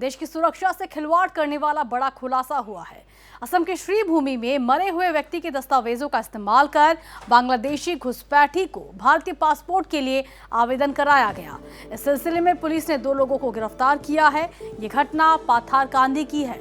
देश की सुरक्षा से खिलवाड़ करने वाला बड़ा खुलासा हुआ है। असम के श्रीभूमि में मरे हुए व्यक्ति के दस्तावेजों का इस्तेमाल कर बांग्लादेशी घुसपैठी को भारतीय पासपोर्ट के लिए आवेदन कराया गया। इस सिलसिले में पुलिस ने 2 लोगों को गिरफ्तार किया है। ये घटना पाथारकांदी की है।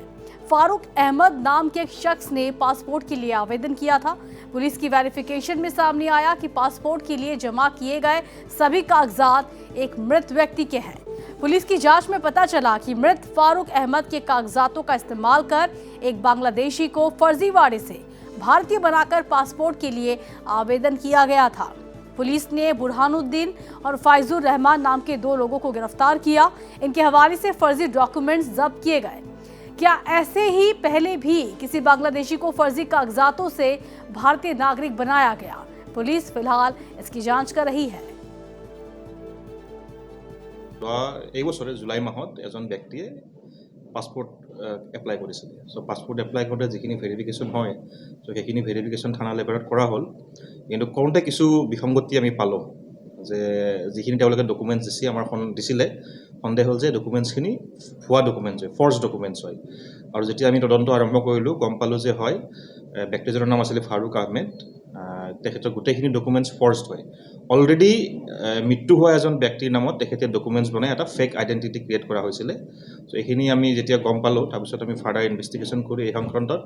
फारूक अहमद नाम के एक शख्स ने पासपोर्ट के लिए आवेदन किया था। पुलिस की वेरिफिकेशन में सामने आया कि पासपोर्ट के लिए जमा किए गए सभी कागजात एक मृत व्यक्ति के हैं। पुलिस की जांच में पता चला कि मृत फारूक अहमद के कागजातों का इस्तेमाल कर एक बांग्लादेशी को फर्जीवाड़े से भारतीय बनाकर पासपोर्ट के लिए आवेदन किया गया था। पुलिस ने बुरहानुद्दीन और फाइजुर रहमान नाम के 2 लोगों को गिरफ्तार किया। इनके हवाले से फर्जी डॉक्यूमेंट्स जब्त किए गए। क्या ऐसे ही पहले भी किसी बांग्लादेशी को फर्जी कागजातों से भारतीय नागरिक बनाया गया? पुलिस फिलहाल इसकी जांच कर रही है। এই বছৰে জুলাই মাহত এজন ব্যক্তিয়ে পাছপোৰ্ট এপ্লাই কৰিছিলে। চ' পাছপোৰ্ট এপ্লাই কৰোঁতে যিখিনি ভেৰিফিকেশ্যন হয়, চ' সেইখিনি ভেৰিফিকেশ্যন থানা লেভেলত কৰা হ'ল। কিন্তু কৰোঁতে কিছু বিসংগতি আমি পালোঁ যে যিখিনি তেওঁলোকে ডকুমেণ্টছ দিছিলে সন্দেহ হ'ল যে ডকুমেণ্টছখিনি ভুৱা ডকুমেণ্টছ হয়, ফৰ্জ ডকুমেণ্টছ হয়। আৰু যেতিয়া আমি তদন্ত আৰম্ভ কৰিলোঁ গম পালোঁ যে হয় ব্যক্তিজনৰ নাম আছিলে ফাৰুক আহমেদ। তেখেতৰ গোটেইখিনি ডকুমেণ্টছ ফৰ্জড হয়। অলৰেডি মৃত্যু হোৱা এজন ব্যক্তিৰ নামত তেখেতে ডকুমেণ্টছ বনাই এটা ফেক আইডেণ্টিটি ক্ৰিয়েট কৰা হৈছিলে। চ' এইখিনি আমি যেতিয়া গম পালোঁ তাৰপিছত আমি ফাৰ্ডাৰ ইনভেষ্টিগেশ্যন কৰি এই সংক্ৰান্তত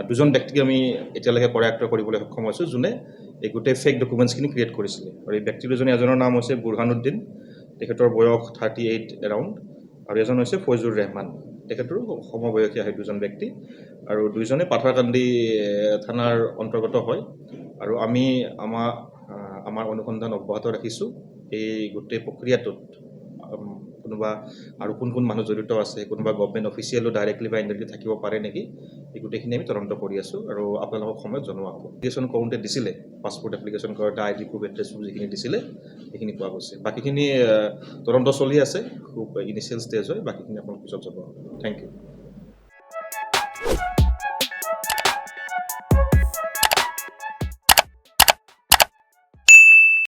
2জন ব্যক্তিক আমি এতিয়ালৈকে কৰায়ত্ব কৰিবলৈ সক্ষম হৈছোঁ, যোনে এই গোটেই ফেক ডকুমেণ্টছখিনি ক্ৰিয়েট কৰিছিলে। আৰু এই ব্যক্তি দুজনে এজনৰ নাম হৈছে বুৰহানুদ্দিন, তেখেতৰ বয়স 38 এৰাউণ্ড, আৰু এজন হৈছে ফৈজুৰ ৰেহমান, তেখেতৰো সমবয়সীয়া হয় 2জন ব্যক্তি। আৰু 2জনে পাথাৰকান্দি থানাৰ অন্তৰ্গত হয়। আৰু আমি আমাৰ অনুসন্ধান অব্যাহত ৰাখিছোঁ। এই গোটেই প্ৰক্ৰিয়াটোত কোনোবা আৰু কোন মানুহ জড়িত আছে, কোনোবা গভৰ্ণমেণ্ট অফিচিয়েলো ডাইৰেক্টলি বা ইনডাইৰেক্টলি থাকিব পাৰে নেকি, এই গোটেইখিনি আমি তদন্ত কৰি আছোঁ আৰু আপোনালোকক সময়ত জনোৱা হ'ব। এপ্লিকেশ্যন কৰোঁতে দিছিলে, পাছপোৰ্ট এপ্লিকেশ্যন কৰোঁতে ID প্ৰুফ, এড্ৰেছ প্ৰুফ যিখিনি দিছিলে সেইখিনি পোৱা গৈছে। বাকীখিনি তদন্ত চলি আছে, খুব ইনিচিয়েল ষ্টেজ হয়। বাকীখিনি আপোনালোক পিছত জনোৱা হ'ব। Thank U.